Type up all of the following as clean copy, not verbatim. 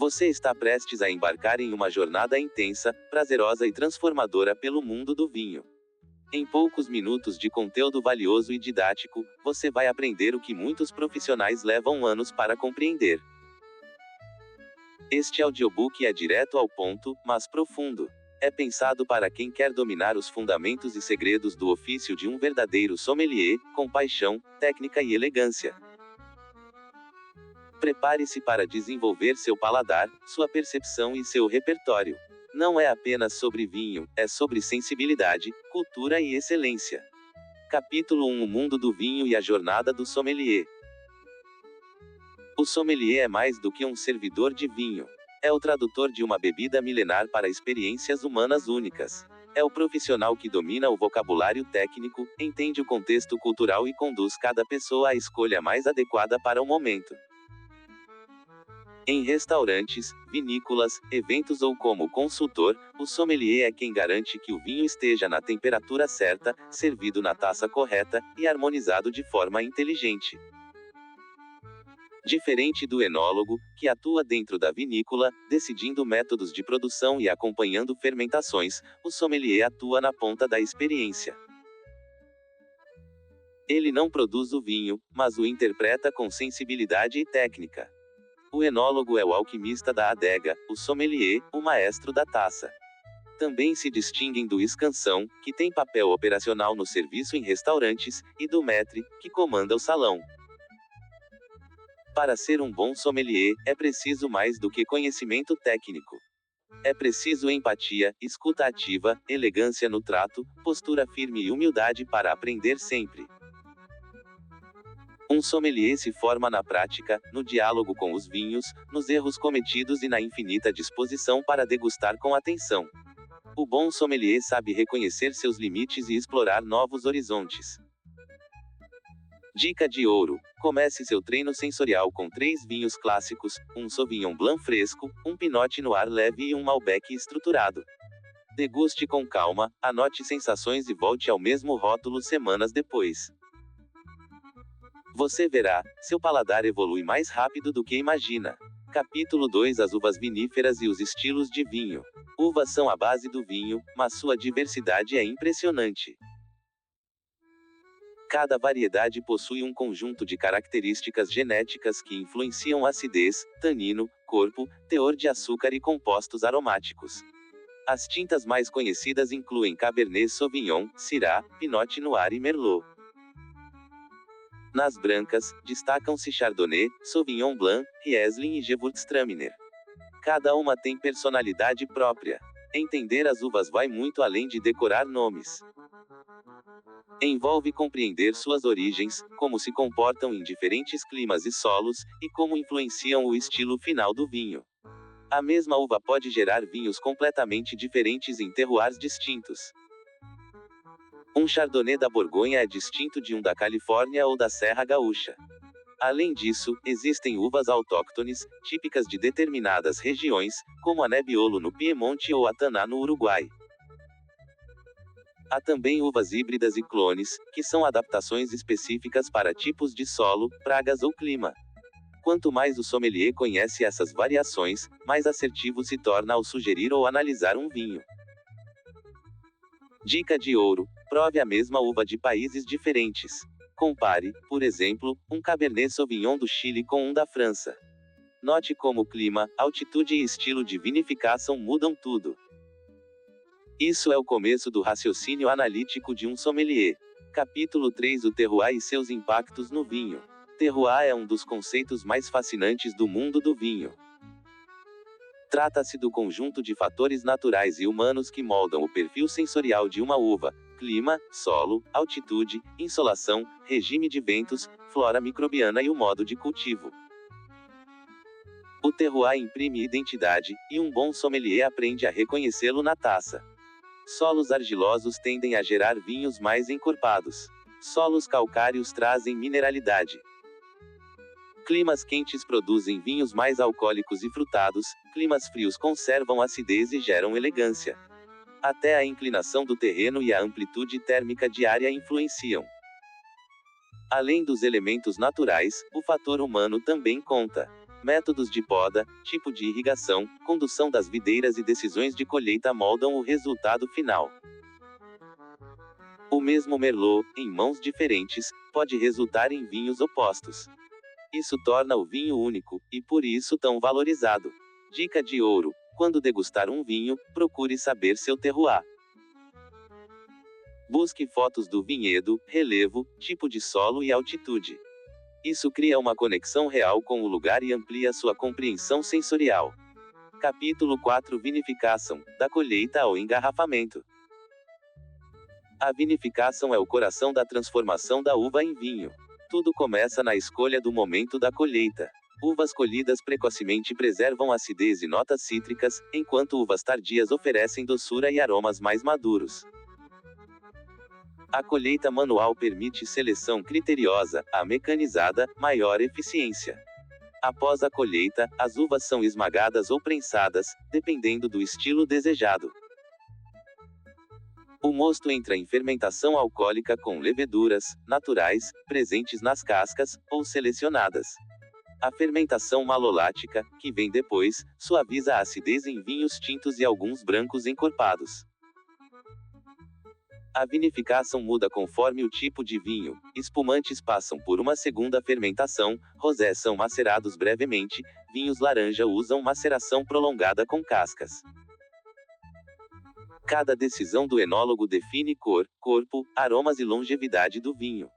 Você está prestes a embarcar em uma jornada intensa, prazerosa e transformadora pelo mundo do vinho. Em poucos minutos de conteúdo valioso e didático, você vai aprender o que muitos profissionais levam anos para compreender. Este audiobook é direto ao ponto, mas profundo. É pensado para quem quer dominar os fundamentos e segredos do ofício de um verdadeiro sommelier, com paixão, técnica e elegância. Prepare-se para desenvolver seu paladar, sua percepção e seu repertório. Não é apenas sobre vinho, é sobre sensibilidade, cultura e excelência. Capítulo 1: O mundo do vinho e a jornada do sommelier. O sommelier é mais do que um servidor de vinho. É o tradutor de uma bebida milenar para experiências humanas únicas. É o profissional que domina o vocabulário técnico, entende o contexto cultural e conduz cada pessoa à escolha mais adequada para o momento. Em restaurantes, vinícolas, eventos ou como consultor, o sommelier é quem garante que o vinho esteja na temperatura certa, servido na taça correta, e harmonizado de forma inteligente. Diferente do enólogo, que atua dentro da vinícola, decidindo métodos de produção e acompanhando fermentações, o sommelier atua na ponta da experiência. Ele não produz o vinho, mas o interpreta com sensibilidade e técnica. O enólogo é o alquimista da adega, o sommelier, o maestro da taça. Também se distinguem do escansão, que tem papel operacional no serviço em restaurantes, e do maître, que comanda o salão. Para ser um bom sommelier, é preciso mais do que conhecimento técnico. É preciso empatia, escuta ativa, elegância no trato, postura firme e humildade para aprender sempre. Um sommelier se forma na prática, no diálogo com os vinhos, nos erros cometidos e na infinita disposição para degustar com atenção. O bom sommelier sabe reconhecer seus limites e explorar novos horizontes. Dica de ouro: comece seu treino sensorial com 3 vinhos clássicos, um Sauvignon Blanc fresco, um Pinot Noir leve e um Malbec estruturado. Deguste com calma, anote sensações e volte ao mesmo rótulo semanas depois. Você verá, seu paladar evolui mais rápido do que imagina. Capítulo 2: As uvas viníferas e os estilos de vinho. Uvas são a base do vinho, mas sua diversidade é impressionante. Cada variedade possui um conjunto de características genéticas que influenciam acidez, tanino, corpo, teor de açúcar e compostos aromáticos. As tintas mais conhecidas incluem Cabernet Sauvignon, Syrah, Pinot Noir e Merlot. Nas brancas, destacam-se Chardonnay, Sauvignon Blanc, Riesling e Gewürztraminer. Cada uma tem personalidade própria. Entender as uvas vai muito além de decorar nomes. Envolve compreender suas origens, como se comportam em diferentes climas e solos, e como influenciam o estilo final do vinho. A mesma uva pode gerar vinhos completamente diferentes em terroirs distintos. Um Chardonnay da Borgonha é distinto de um da Califórnia ou da Serra Gaúcha. Além disso, existem uvas autóctones, típicas de determinadas regiões, como a Nebbiolo no Piemonte ou a Taná no Uruguai. Há também uvas híbridas e clones, que são adaptações específicas para tipos de solo, pragas ou clima. Quanto mais o sommelier conhece essas variações, mais assertivo se torna ao sugerir ou analisar um vinho. Dica de ouro: prove a mesma uva de países diferentes. Compare, por exemplo, um Cabernet Sauvignon do Chile com um da França. Note como clima, altitude e estilo de vinificação mudam tudo. Isso é o começo do raciocínio analítico de um sommelier. Capítulo 3: O terroir e seus impactos no vinho. Terroir é um dos conceitos mais fascinantes do mundo do vinho. Trata-se do conjunto de fatores naturais e humanos que moldam o perfil sensorial de uma uva: clima, solo, altitude, insolação, regime de ventos, flora microbiana e o modo de cultivo. O terroir imprime identidade, e um bom sommelier aprende a reconhecê-lo na taça. Solos argilosos tendem a gerar vinhos mais encorpados. Solos calcáreos trazem mineralidade. Climas quentes produzem vinhos mais alcoólicos e frutados, climas frios conservam acidez e geram elegância. Até a inclinação do terreno e a amplitude térmica diária influenciam. Além dos elementos naturais, o fator humano também conta. Métodos de poda, tipo de irrigação, condução das videiras e decisões de colheita moldam o resultado final. O mesmo Merlot, em mãos diferentes, pode resultar em vinhos opostos. Isso torna o vinho único, e por isso tão valorizado. Dica de ouro: quando degustar um vinho, procure saber seu terroir. Busque fotos do vinhedo, relevo, tipo de solo e altitude. Isso cria uma conexão real com o lugar e amplia sua compreensão sensorial. Capítulo 4: Vinificação, da colheita ao engarrafamento. A vinificação é o coração da transformação da uva em vinho. Tudo começa na escolha do momento da colheita. Uvas colhidas precocemente preservam acidez e notas cítricas, enquanto uvas tardias oferecem doçura e aromas mais maduros. A colheita manual permite seleção criteriosa, a mecanizada, maior eficiência. Após a colheita, as uvas são esmagadas ou prensadas, dependendo do estilo desejado. O mosto entra em fermentação alcoólica com leveduras, naturais, presentes nas cascas, ou selecionadas. A fermentação malolática, que vem depois, suaviza a acidez em vinhos tintos e alguns brancos encorpados. A vinificação muda conforme o tipo de vinho. Espumantes passam por uma segunda fermentação, rosés são macerados brevemente, vinhos laranja usam maceração prolongada com cascas. Cada decisão do enólogo define cor, corpo, aromas e longevidade do vinho.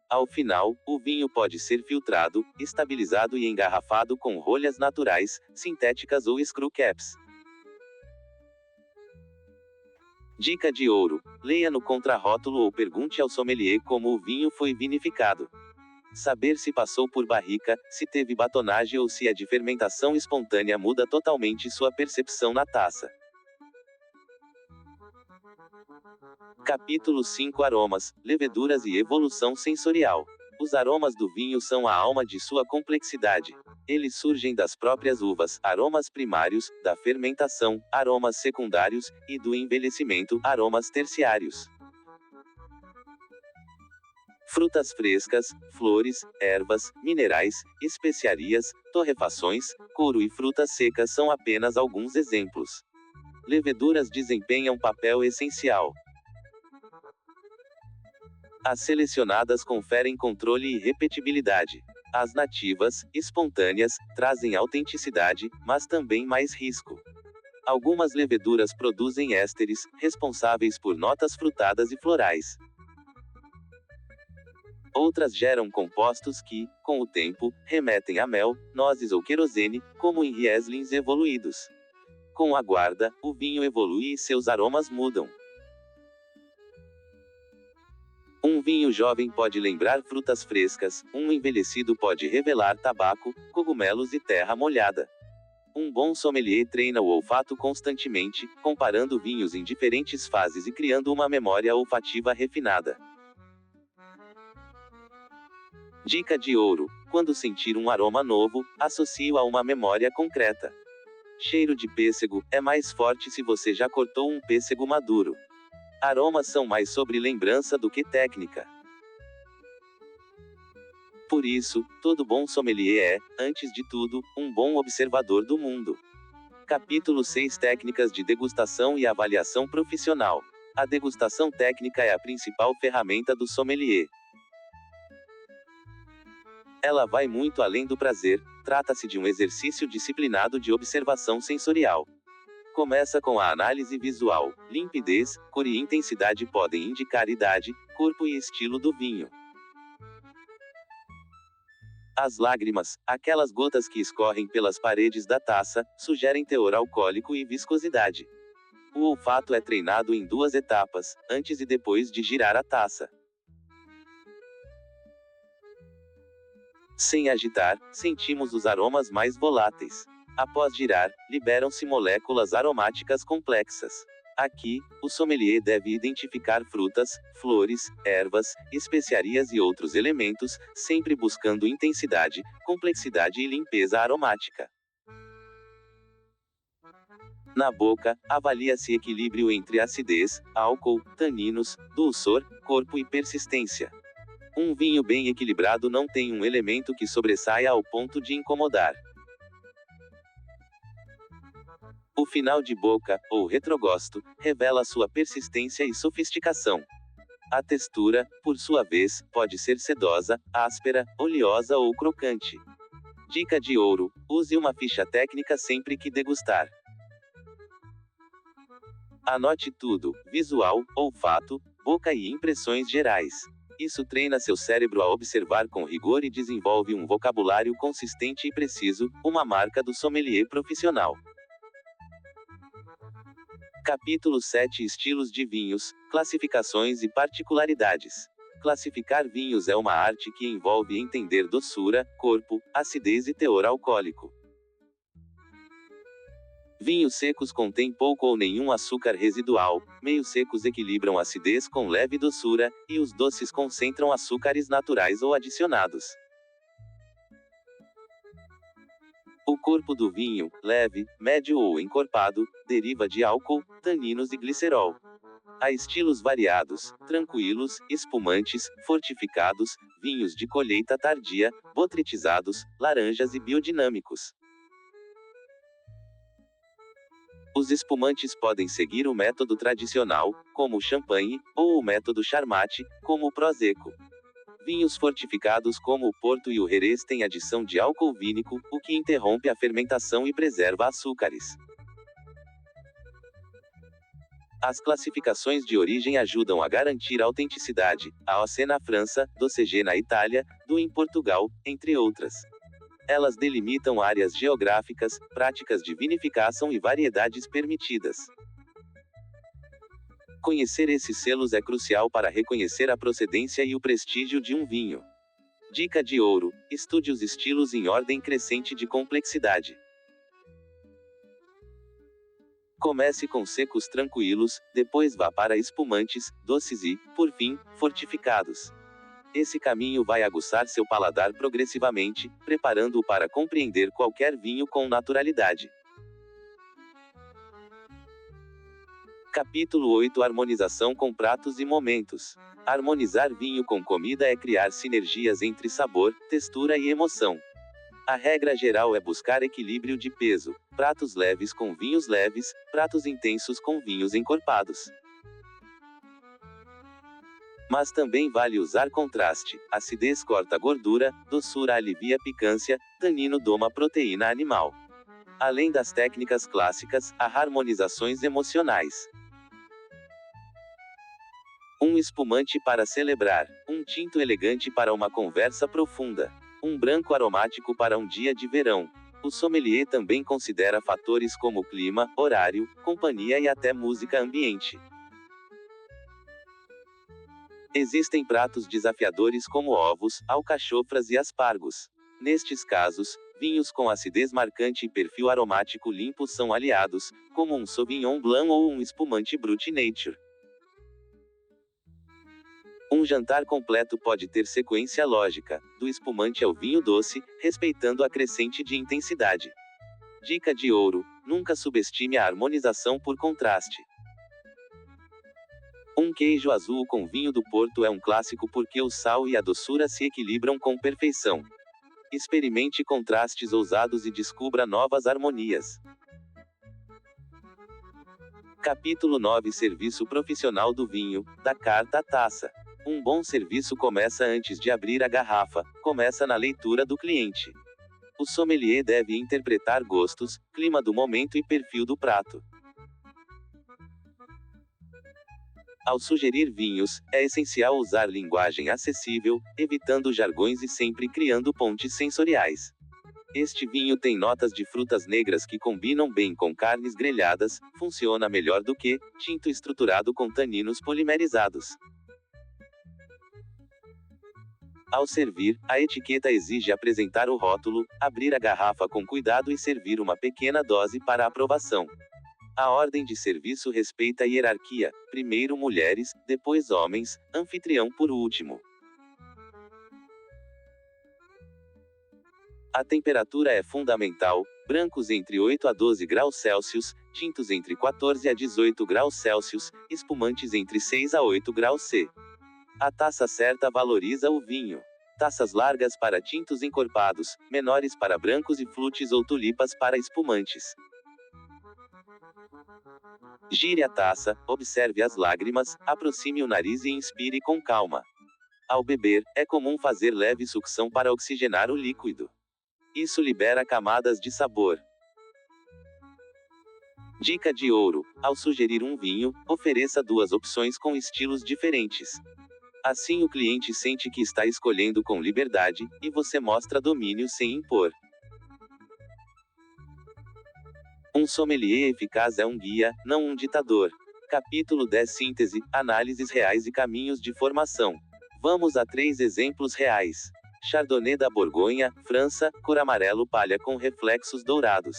Ao final, o vinho pode ser filtrado, estabilizado e engarrafado com rolhas naturais, sintéticas ou screw caps. Dica de ouro: leia no contrarótulo ou pergunte ao sommelier como o vinho foi vinificado. Saber se passou por barrica, se teve batonagem ou se é de fermentação espontânea muda totalmente sua percepção na taça. Capítulo 5: Aromas, leveduras e evolução sensorial. Os aromas do vinho são a alma de sua complexidade. Eles surgem das próprias uvas, aromas primários, da fermentação, aromas secundários, e do envelhecimento, aromas terciários. Frutas frescas, flores, ervas, minerais, especiarias, torrefações, couro e frutas secas são apenas alguns exemplos. Leveduras desempenham papel essencial. As selecionadas conferem controle e repetibilidade. As nativas, espontâneas, trazem autenticidade, mas também mais risco. Algumas leveduras produzem ésteres, responsáveis por notas frutadas e florais. Outras geram compostos que, com o tempo, remetem a mel, nozes ou querosene, como em rieslings evoluídos. Com a guarda, o vinho evolui e seus aromas mudam. Um vinho jovem pode lembrar frutas frescas, um envelhecido pode revelar tabaco, cogumelos e terra molhada. Um bom sommelier treina o olfato constantemente, comparando vinhos em diferentes fases e criando uma memória olfativa refinada. Dica de ouro: quando sentir um aroma novo, associe-o a uma memória concreta. Cheiro de pêssego é mais forte se você já cortou um pêssego maduro. Aromas são mais sobre lembrança do que técnica. Por isso, todo bom sommelier é, antes de tudo, um bom observador do mundo. Capítulo 6: Técnicas de degustação e avaliação profissional. A degustação técnica é a principal ferramenta do sommelier. Ela vai muito além do prazer, trata-se de um exercício disciplinado de observação sensorial. Começa com a análise visual. Limpidez, cor e intensidade podem indicar idade, corpo e estilo do vinho. As lágrimas, aquelas gotas que escorrem pelas paredes da taça, sugerem teor alcoólico e viscosidade. O olfato é treinado em duas etapas, antes e depois de girar a taça. Sem agitar, sentimos os aromas mais voláteis. Após girar, liberam-se moléculas aromáticas complexas. Aqui, o sommelier deve identificar frutas, flores, ervas, especiarias e outros elementos, sempre buscando intensidade, complexidade e limpeza aromática. Na boca, avalia-se equilíbrio entre acidez, álcool, taninos, dulçor, corpo e persistência. Um vinho bem equilibrado não tem um elemento que sobressaia ao ponto de incomodar. O final de boca, ou retrogosto, revela sua persistência e sofisticação. A textura, por sua vez, pode ser sedosa, áspera, oleosa ou crocante. Dica de ouro: use uma ficha técnica sempre que degustar. Anote tudo: visual, olfato, boca e impressões gerais. Isso treina seu cérebro a observar com rigor e desenvolve um vocabulário consistente e preciso, uma marca do sommelier profissional. Capítulo 7: Estilos de vinhos, classificações e particularidades. Classificar vinhos é uma arte que envolve entender doçura, corpo, acidez e teor alcoólico. Vinhos secos contêm pouco ou nenhum açúcar residual, meio secos equilibram acidez com leve doçura, e os doces concentram açúcares naturais ou adicionados. O corpo do vinho, leve, médio ou encorpado, deriva de álcool, taninos e glicerol. Há estilos variados: tranquilos, espumantes, fortificados, vinhos de colheita tardia, botritizados, laranjas e biodinâmicos. Os espumantes podem seguir o método tradicional, como o champanhe, ou o método Charmat, como o Prosecco. Vinhos fortificados como o Porto e o Jerez têm adição de álcool vínico, o que interrompe a fermentação e preserva açúcares. As classificações de origem ajudam a garantir a autenticidade: AOC na França, DOCG na Itália, DO em Portugal, entre outras. Elas delimitam áreas geográficas, práticas de vinificação e variedades permitidas. Conhecer esses selos é crucial para reconhecer a procedência e o prestígio de um vinho. Dica de ouro: estude os estilos em ordem crescente de complexidade. Comece com secos tranquilos, depois vá para espumantes, doces e, por fim, fortificados. Esse caminho vai aguçar seu paladar progressivamente, preparando-o para compreender qualquer vinho com naturalidade. Capítulo 8: Harmonização com pratos e momentos. Harmonizar vinho com comida é criar sinergias entre sabor, textura e emoção. A regra geral é buscar equilíbrio de peso: pratos leves com vinhos leves, pratos intensos com vinhos encorpados. Mas também vale usar contraste: acidez corta gordura, doçura alivia picância, tanino doma proteína animal. Além das técnicas clássicas, há harmonizações emocionais. Um espumante para celebrar, um tinto elegante para uma conversa profunda, um branco aromático para um dia de verão. O sommelier também considera fatores como clima, horário, companhia e até música ambiente. Existem pratos desafiadores como ovos, alcachofras e aspargos. Nestes casos, vinhos com acidez marcante e perfil aromático limpo são aliados, como um Sauvignon Blanc ou um espumante Brut Nature. Um jantar completo pode ter sequência lógica, do espumante ao vinho doce, respeitando a crescente de intensidade. Dica de ouro: nunca subestime a harmonização por contraste. Um queijo azul com vinho do Porto é um clássico porque o sal e a doçura se equilibram com perfeição. Experimente contrastes ousados e descubra novas harmonias. Capítulo 9: Serviço profissional do vinho, da carta à taça. Um bom serviço começa antes de abrir a garrafa, começa na leitura do cliente. O sommelier deve interpretar gostos, clima do momento e perfil do prato. Ao sugerir vinhos, é essencial usar linguagem acessível, evitando jargões e sempre criando pontes sensoriais. Este vinho tem notas de frutas negras que combinam bem com carnes grelhadas, funciona melhor do que tinto estruturado com taninos polimerizados. Ao servir, a etiqueta exige apresentar o rótulo, abrir a garrafa com cuidado e servir uma pequena dose para aprovação. A ordem de serviço respeita a hierarquia: primeiro mulheres, depois homens, anfitrião por último. A temperatura é fundamental: brancos entre 8 a 12 graus Celsius, tintos entre 14 a 18 graus Celsius, espumantes entre 6 a 8 graus C. A taça certa valoriza o vinho. Taças largas para tintos encorpados, menores para brancos e flutes ou tulipas para espumantes. Gire a taça, observe as lágrimas, aproxime o nariz e inspire com calma. Ao beber, é comum fazer leve sucção para oxigenar o líquido. Isso libera camadas de sabor. Dica de ouro: ao sugerir um vinho, ofereça duas opções com estilos diferentes. Assim o cliente sente que está escolhendo com liberdade, e você mostra domínio sem impor. Um sommelier eficaz é um guia, não um ditador. Capítulo 10 Síntese, análises reais e caminhos de formação. Vamos a 3 exemplos reais. Chardonnay da Borgonha, França, cor amarelo palha com reflexos dourados.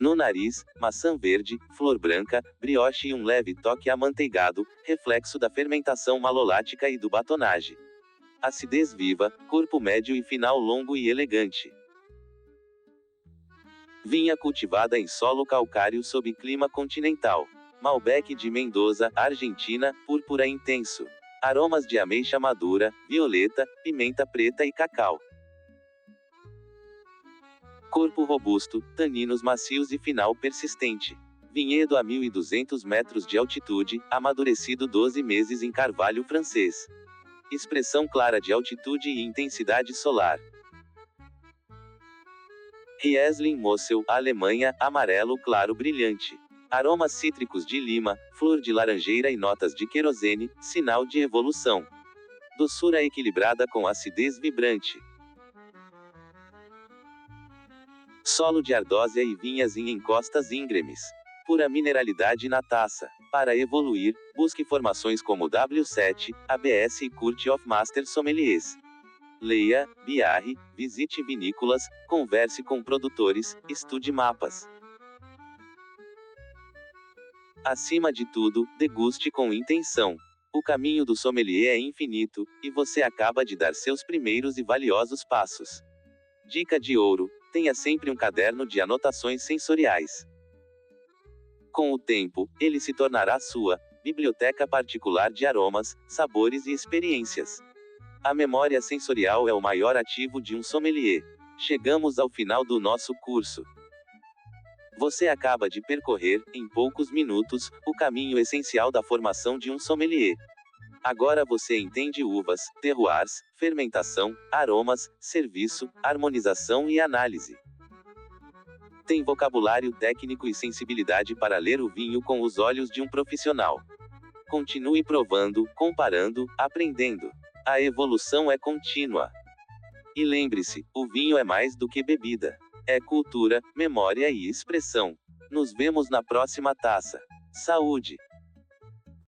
No nariz, maçã verde, flor branca, brioche e um leve toque amanteigado, reflexo da fermentação malolática e do batonage. Acidez viva, corpo médio e final longo e elegante. Vinha cultivada em solo calcário sob clima continental. Malbec de Mendoza, Argentina, púrpura intenso. Aromas de ameixa madura, violeta, pimenta preta e cacau. Corpo robusto, taninos macios e final persistente. Vinhedo a 1.200 metros de altitude, amadurecido 12 meses em carvalho francês. Expressão clara de altitude e intensidade solar. Riesling Mosel, Alemanha, amarelo claro brilhante. Aromas cítricos de lima, flor de laranjeira e notas de querosene, sinal de evolução. Doçura equilibrada com acidez vibrante. Solo de ardósia e vinhas em encostas íngremes. Pura mineralidade na taça. Para evoluir, busque formações como W7, ABS e Court of Master Sommeliers. Leia, Biarre, visite vinícolas, converse com produtores, estude mapas. Acima de tudo, deguste com intenção. O caminho do sommelier é infinito, e você acaba de dar seus primeiros e valiosos passos. Dica de ouro: tenha sempre um caderno de anotações sensoriais. Com o tempo, ele se tornará sua biblioteca particular de aromas, sabores e experiências. A memória sensorial é o maior ativo de um sommelier. Chegamos ao final do nosso curso. Você acaba de percorrer, em poucos minutos, o caminho essencial da formação de um sommelier. Agora você entende uvas, terroirs, fermentação, aromas, serviço, harmonização e análise. Tem vocabulário técnico e sensibilidade para ler o vinho com os olhos de um profissional. Continue provando, comparando, aprendendo. A evolução é contínua. E lembre-se, o vinho é mais do que bebida. É cultura, memória e expressão. Nos vemos na próxima taça. Saúde!